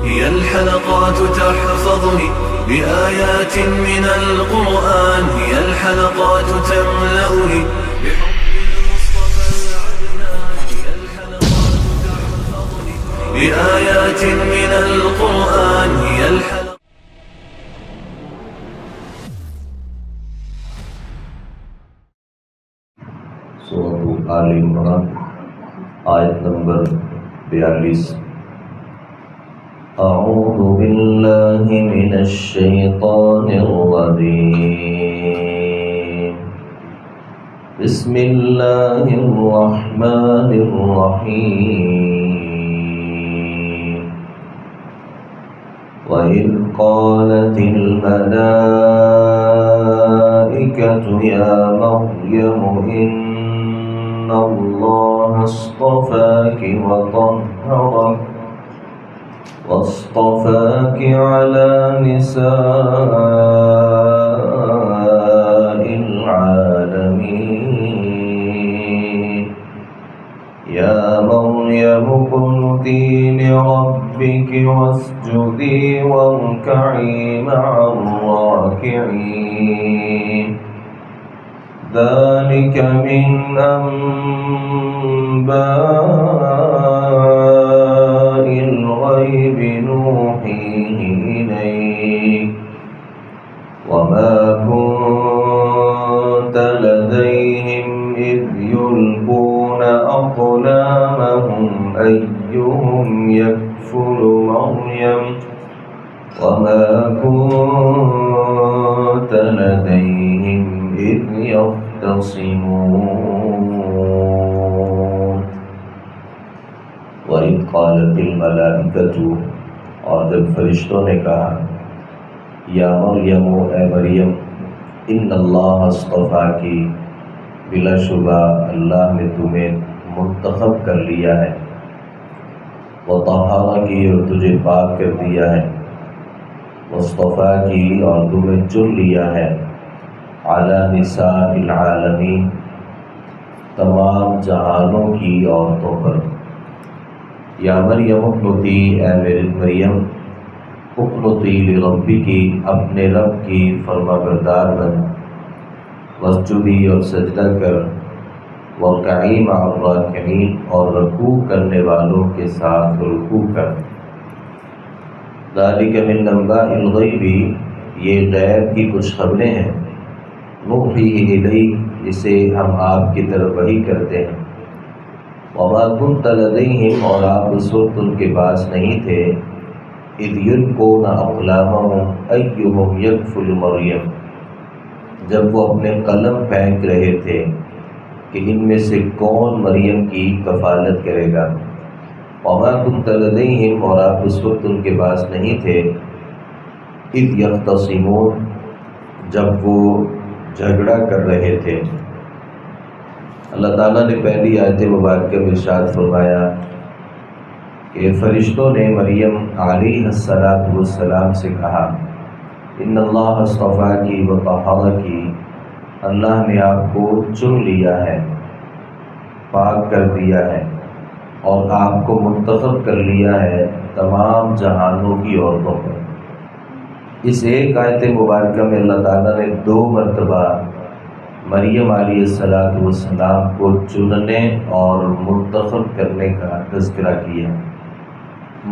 هي الحلقات تحفظني بآيات من القرآن، هي الحلقات تملأني بحب المصطفى العدنان، هي الحلقات تحفظني بآيات من القرآن، هي الحلقات. سورۃ آل عمران آیت نمبر 42. اعوذ باللہ من الشیطان الرجیم، بسم اللہ الرحمن الرحیم. وَإِذْ قَالَتِ الْمَلَائِكَةُ يَا مَرْيَمُ إِنَّ اللَّهَ اصْطَفَاكِ وَطَهَّرَكِ واصطفاك على نساء العالمين. يا مريم اقنتي لربك واسجدي واركعي مع الراكعين. ذلك من أنباء الغيب نوحيه إليك وما كنت لديهم إذ يلقون أقلامهم أيهم يكفل مريم وما كنت لديهم إذ يختصمون. وَإِذْ قَالَتِ الْمَلَائِكَةُ، اور جب فرشتوں نے کہا، یا مریم اے مریم، ان اللہ اصطفاکی، بلا شبہ اللہ نے تمہیں منتخب کر لیا ہے، وطہرکی، اور تجھے پاک کر دیا ہے، واصطفاکی، اور تمہیں چن لیا ہے، علی نساء العالمین، تمام جہانوں کی عورتوں پر. یا مریم اقنتی، اے میری مریم، اقنتی لربکی، اپنے رب کی فرما بردار بن، واسجدی، اور سجدہ کر، وارکعی مع الراکعین، اور رکوع کرنے والوں کے ساتھ رکوع کر. ذالک من انباء الغیب، یہ غیب کی کچھ خبریں ہیں، نوحیہ الیک، جسے ہم آپ کی طرف وحی کرتے ہیں. وما كنت لديهم، اور آپ اس وقت ان کے پاس نہیں تھے، اذ يلقون اقلامهم ايهم يكفل مریم، جب وہ اپنے قلم پھینک رہے تھے کہ ان میں سے کون مریم کی کفالت کرے گا. وما كنت لديهم، اور آپ اس وقت ان کے پاس نہیں تھے، اذ يختصمون، جب وہ جھگڑا کر رہے تھے. اللہ تعالیٰ نے پہلی آیت مبارکہ میں ارشاد فرمایا کہ فرشتوں نے مریم علیہ السلام سے کہا، ان اللہ اصطفاکی وطہرکی، اللہ نے آپ کو چن لیا ہے، پاک کر دیا ہے، اور آپ کو منتخب کر لیا ہے تمام جہانوں کی عورتوں پر. اس ایک آیت مبارکہ میں اللہ تعالیٰ نے 2 مرتبہ مریم علیہ السلام کو چننے اور منتخب کرنے کا تذکرہ کیا.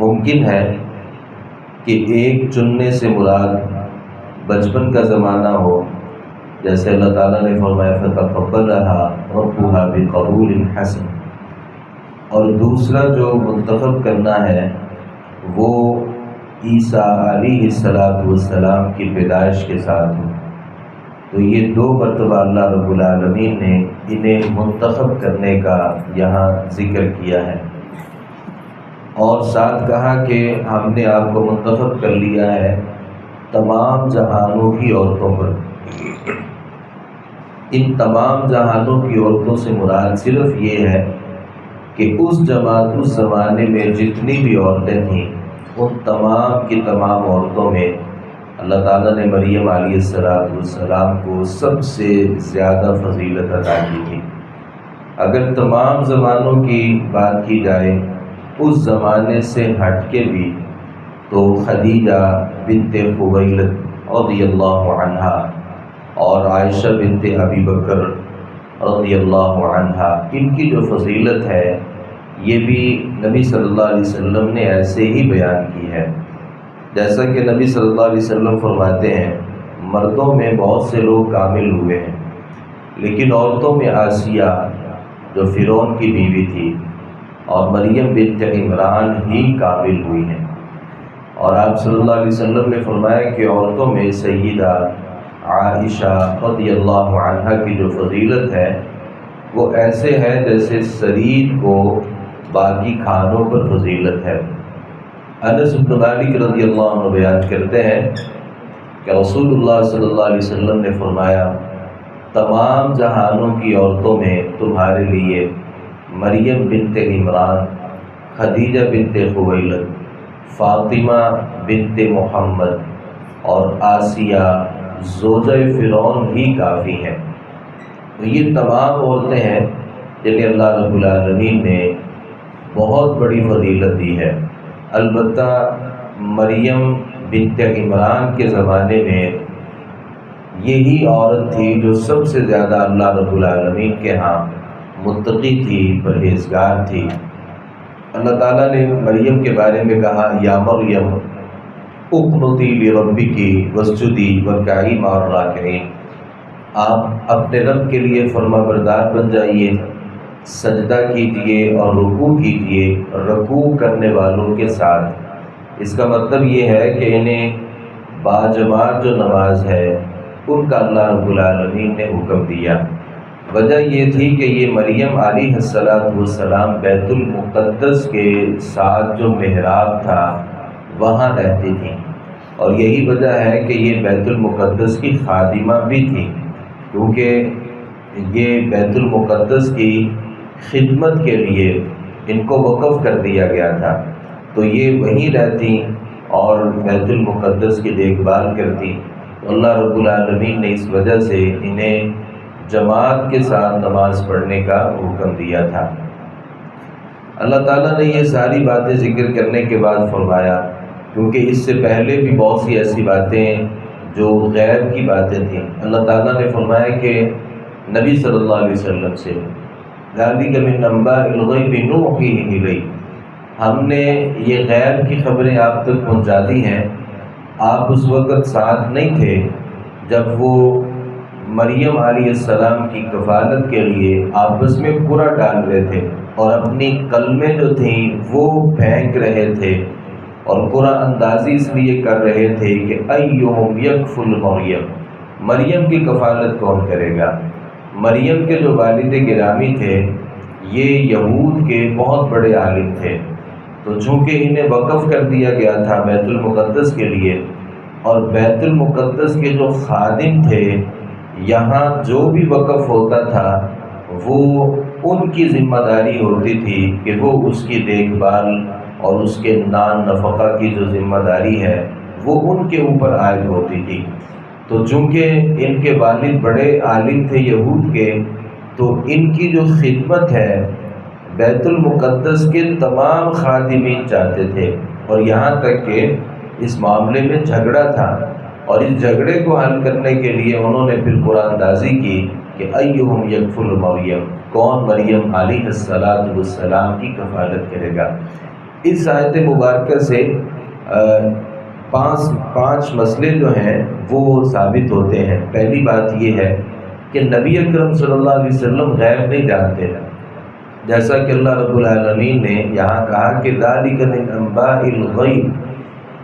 ممکن ہے کہ ایک چننے سے مراد بچپن کا زمانہ ہو، جیسے اللہ تعالیٰ نے فرمایا فتقبلها ربها بقبول حسن، اور دوسرا جو منتخب کرنا ہے وہ عیسیٰ علیہ السلام کی پیدائش کے ساتھ ہو. تو یہ 2 مرتبہ اللہ رب العالمین نے انہیں منتخب کرنے کا یہاں ذکر کیا ہے، اور ساتھ کہا کہ ہم نے آپ کو منتخب کر لیا ہے تمام جہانوں کی عورتوں پر. ان تمام جہانوں کی عورتوں سے مراد صرف یہ ہے کہ اس زمانے میں جتنی بھی عورتیں تھیں، ان تمام کی تمام عورتوں میں اللہ تعالیٰ نے مریم علیہ السلام کو سب سے زیادہ فضیلت عطا کی تھی. اگر تمام زمانوں کی بات کی جائے، اس زمانے سے ہٹ کے بھی تو خدیجہ بنت خویلد رضی اللہ عنہا اور عائشہ بنت ابی بکر رضی اللہ عنہا، ان کی جو فضیلت ہے یہ بھی نبی صلی اللہ علیہ وسلم نے ایسے ہی بیان کی ہے۔ جیسا کہ نبی صلی اللہ علیہ وسلم فرماتے ہیں مردوں میں بہت سے لوگ کامل ہوئے ہیں، لیکن عورتوں میں آسیہ جو فرعون کی بیوی تھی اور مریم بنت عمران ہی کامل ہوئی ہیں۔ اور آپ صلی اللہ علیہ وسلم نے فرمایا کہ عورتوں میں سیدہ عائشہ رضی اللہ عنہا کی جو فضیلت ہے وہ ایسے ہے جیسے سرید کو باقی کھانوں پر فضیلت ہے۔ انس بن مالک رضی اللہ عنہ بیان کرتے ہیں کہ رسول اللہ صلی اللہ علیہ وسلم نے فرمایا تمام جہانوں کی عورتوں میں تمہارے لیے مریم بنت عمران، خدیجہ بنت خویلد، فاطمہ بنت محمد اور آسیہ زوجہ فرعون ہی کافی ہیں۔ تو یہ تمام عورتیں ہیں جنہیں اللہ رب العالمین نے بہت بڑی فضیلت دی ہے۔ البتہ مریم بنت عمران کے زمانے میں یہی عورت تھی جو سب سے زیادہ اللہ رب العالمین کے ہاں متقی تھی، پرہیزگار تھی۔ اللہ تعالیٰ نے مریم کے بارے میں کہا یا مریم اقنتی لربکی واسجدی وارکعی مع الراکعین، آپ اپنے رب کے لیے فرما بردار بن جائیے، سجدہ کیجیے اور رکوع کیجیے رکوع کرنے والوں کے ساتھ۔ اس کا مطلب یہ ہے کہ انہیں باجماعت جو نماز ہے ان کا اللہ رب العالمین نے حکم دیا۔ وجہ یہ تھی کہ یہ مریم علیہ السلام بیت المقدس کے ساتھ جو محراب تھا وہاں رہتی تھیں، اور یہی وجہ ہے کہ یہ بیت المقدس کی خادمہ بھی تھی، کیونکہ یہ بیت المقدس کی خدمت کے لیے ان کو وقف کر دیا گیا تھا، تو یہ وہیں رہتی اور بیت المقدس کی دیکھ بھال کرتی۔ اللہ رب العالمین نے اس وجہ سے انہیں جماعت کے ساتھ نماز پڑھنے کا حکم دیا تھا۔ اللہ تعالیٰ نے یہ ساری باتیں ذکر کرنے کے بعد فرمایا، کیونکہ اس سے پہلے بھی بہت سی ایسی باتیں جو غیب کی باتیں تھیں، اللہ تعالیٰ نے فرمایا کہ نبی صلی اللہ علیہ وسلم سے ذالک من انباء الغیب نوحیہ الیک، ہم نے یہ غیب کی خبریں آپ تک پہنچا دی ہیں۔ آپ اس وقت ساتھ نہیں تھے جب وہ مریم علیہ السلام کی کفالت کے لیے آپس میں قرعہ ڈال رہے تھے اور اپنی کلمیں جو تھیں وہ پھینک رہے تھے، اور قرعہ اندازی اس لیے کر رہے تھے کہ ایہم یکفل مریم، مریم کی کفالت کون کرے گا۔ مریم کے جو والد گرامی تھے یہ یہود کے بہت بڑے عالم تھے، تو چونکہ انہیں وقف کر دیا گیا تھا بیت المقدس کے لیے، اور بیت المقدس کے جو خادم تھے یہاں جو بھی وقف ہوتا تھا وہ ان کی ذمہ داری ہوتی تھی کہ وہ اس کی دیکھ بھال اور اس کے نان نفقہ کی جو ذمہ داری ہے وہ ان کے اوپر عائد ہوتی تھی۔ تو چونکہ ان کے والد بڑے عالم تھے یہود کے، تو ان کی جو خدمت ہے بیت المقدس کے تمام خادمین چاہتے تھے، اور یہاں تک کہ اس معاملے میں جھگڑا تھا، اور اس جھگڑے کو حل کرنے کے لیے انہوں نے پھر قرآن اندازی کی کہ ایہم یکفل مریم، کون مریم علیہ السلام کی کفالت کرے گا۔ اس آیت مبارکہ سے پانچ مسئلے جو ہیں وہ ثابت ہوتے ہیں۔ پہلی بات یہ ہے کہ نبی اکرم صلی اللہ علیہ وسلم غیب نہیں جانتے ہیں، جیسا کہ اللہ رب العالمین نے یہاں کہا کہ ذالک من انباء الغیب،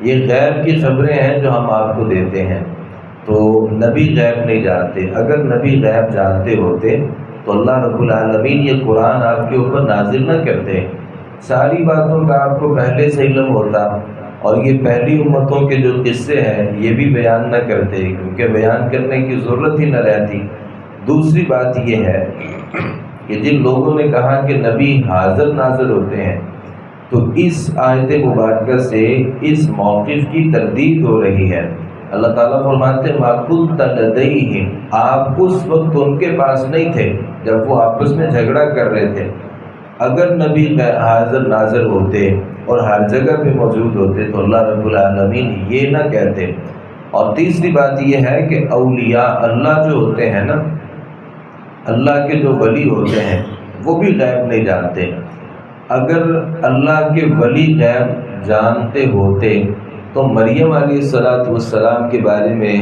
یہ غیب کی خبریں ہیں جو ہم آپ کو دیتے ہیں۔ تو نبی غیب نہیں جانتے، اگر نبی غیب جانتے ہوتے تو اللہ رب العالمین یہ قرآن آپ کے اوپر نازل نہ کرتے، ساری باتوں کا آپ کو پہلے سے علم ہوتا، اور یہ پہلی امتوں کے جو قصے ہیں یہ بھی بیان نہ کرتے، کیونکہ بیان کرنے کی ضرورت ہی نہ رہتی۔ دوسری بات یہ ہے کہ جن لوگوں نے کہا کہ نبی حاضر ناظر ہوتے ہیں، تو اس آیت مبارکہ سے اس موقف کی تردید ہو رہی ہے۔ اللہ تعالیٰ فرماتے ہیں مَا كُنْتَ لَدَيْهِمْ، آپ اس وقت ان کے پاس نہیں تھے جب وہ آپس میں جھگڑا کر رہے تھے۔ اگر نبی حاضر ناظر ہوتے اور ہر جگہ پہ موجود ہوتے تو اللہ رب العالمین یہ نہ کہتے۔ اور تیسری بات یہ ہے کہ اولیاء اللہ جو ہوتے ہیں نا، اللہ کے جو ولی ہوتے ہیں وہ بھی غیب نہیں جانتے۔ اگر اللہ کے ولی غیب جانتے ہوتے تو مریم علیہ السلام کے بارے میں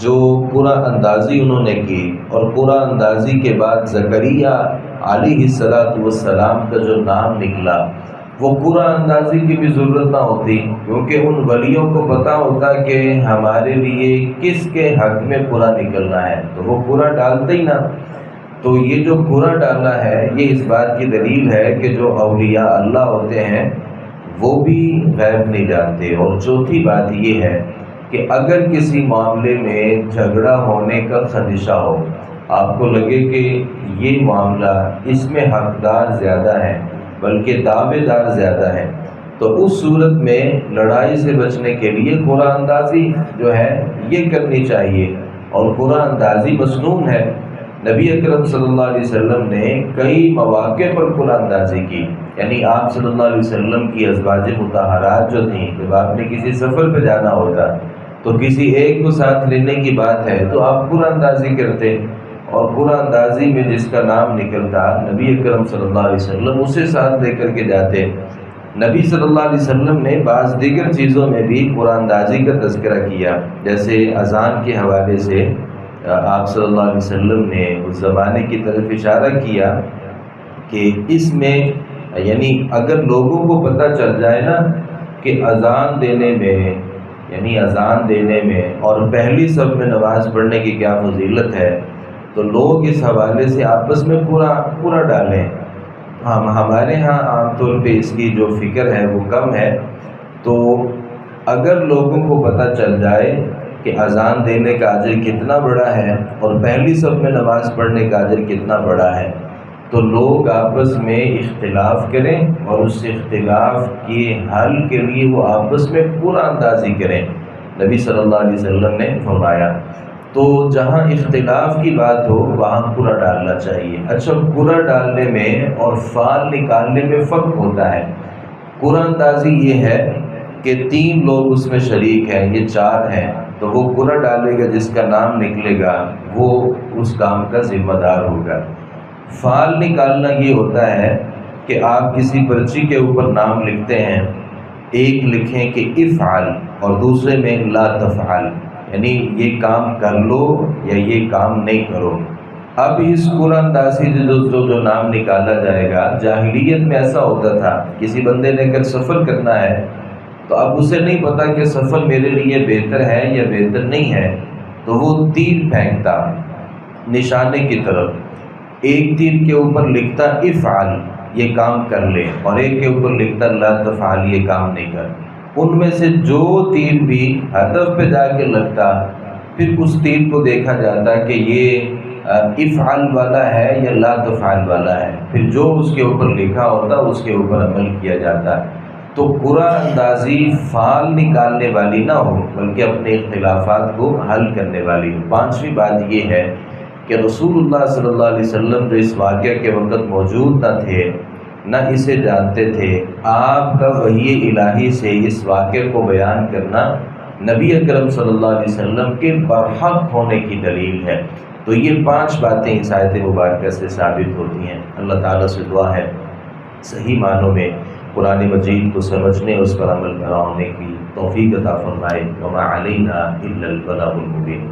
جو قرآن اندازی انہوں نے کی، اور قرآن اندازی کے بعد زکریا علیہ السلام کا جو نام نکلا، وہ قرآن اندازی کی بھی ضرورت نہ ہوتی، کیونکہ ان ولیوں کو پتہ ہوتا کہ ہمارے لیے کس کے حق میں قرآن نکلنا ہے، تو وہ قرآن ڈالتے ہی نہ۔ تو یہ جو قرآن ڈالنا ہے یہ اس بات کی دلیل ہے کہ جو اولیاء اللہ ہوتے ہیں وہ بھی غیب نہیں جانتے۔ اور چوتھی بات یہ ہے کہ اگر کسی معاملے میں جھگڑا ہونے کا خدشہ ہو، آپ کو لگے کہ یہ معاملہ اس میں حقدار زیادہ ہیں بلکہ دعوے دار زیادہ ہیں، تو اس صورت میں لڑائی سے بچنے کے لیے قرآن اندازی جو ہے یہ کرنی چاہیے۔ اور قرآن اندازی مسنون ہے، نبی اکرم صلی اللہ علیہ وسلم نے کئی مواقع پر قرآن اندازی کی، یعنی آپ صلی اللہ علیہ وسلم کی ازواج مطہرات جو تھیں، جب آپ نے کسی سفر پہ جانا ہوتا تو کسی ایک کو ساتھ لینے کی بات ہے تو آپ قرآن اندازی کرتے، اور قرآن اندازی میں جس کا نام نکلتا نبی اکرم صلی اللہ علیہ وسلم اسے ساتھ لے کر کے جاتے۔ نبی صلی اللہ علیہ وسلم نے بعض دیگر چیزوں میں بھی قرآن اندازی کا تذکرہ کیا، جیسے اذان کے حوالے سے آپ صلی اللہ علیہ وسلم نے اس زمانے کی طرف اشارہ کیا کہ اس میں یعنی اگر لوگوں کو پتہ چل جائے نا کہ اذان دینے میں اور پہلی صف میں نماز پڑھنے کی کیا فضیلت ہے، تو لوگ اس حوالے سے آپس میں پورا ڈالیں۔ ہمارے ہاں عام طور پہ اس کی جو فکر ہے وہ کم ہے، تو اگر لوگوں کو پتہ چل جائے کہ اذان دینے کا اجر کتنا بڑا ہے اور پہلی صف میں نماز پڑھنے کا اجر کتنا بڑا ہے، تو لوگ آپس میں اختلاف کریں اور اس اختلاف کے حل کے لیے وہ آپس میں قرآن اندازی کریں، نبی صلی اللہ علیہ وسلم نے فرمایا۔ تو جہاں اختلاف کی بات ہو وہاں قرآن ڈالنا چاہیے۔ اچھا، قرآن ڈالنے میں اور فال نکالنے میں فرق ہوتا ہے۔ قرآن اندازی یہ ہے کہ 3 لوگ اس میں شریک ہیں، یہ 4 ہیں، تو وہ قرآن ڈالے گا، جس کا نام نکلے گا وہ اس کام کا ذمہ دار ہوگا۔ فال نکالنا یہ ہوتا ہے کہ آپ کسی پرچی کے اوپر نام لکھتے ہیں، ایک لکھیں کہ افعل اور دوسرے میں لا تفعل، یعنی یہ کام کر لو یا یہ کام نہیں کرو۔ اب اس قرآن اندازی جو نام نکالا جائے گا، جاہلیت میں ایسا ہوتا تھا، کسی بندے نے اگر سفر کرنا ہے تو اب اسے نہیں پتا کہ سفر میرے لیے بہتر ہے یا بہتر نہیں ہے، تو وہ تیر پھینکتا نشانے کی طرف، ایک تیر کے اوپر لکھتا افعل یہ کام کر لے، اور ایک کے اوپر لکھتا لا تفعل یہ کام نہیں کر۔ ان میں سے جو تیر بھی ہدف پہ جا کے لگتا، پھر اس تیر کو دیکھا جاتا کہ یہ افعل والا ہے یا لا تفعل والا ہے، پھر جو اس کے اوپر لکھا ہوتا اس کے اوپر عمل کیا جاتا۔ تو قرآن اندازی فال نکالنے والی نہ ہو بلکہ اپنے اختلافات کو حل کرنے والی ہو۔ 5ویں بات یہ ہے کہ رسول اللہ صلی اللہ علیہ وسلم جو اس واقعہ کے وقت موجود نہ تھے، نہ اسے جانتے تھے، آپ کا وحی الہی سے اس واقعے کو بیان کرنا نبی اکرم صلی اللہ علیہ وسلم کے برحق ہونے کی دلیل ہے۔ تو یہ 5 باتیں اس آیت مبارکہ سے ثابت ہوتی ہیں۔ اللہ تعالیٰ سے دعا ہے صحیح معنوں میں قرآن مجید کو سمجھنے، اس پر عمل پیرا ہونے کی توفیق عطا فرمائے۔ وما علینا الا البلاغ المبین۔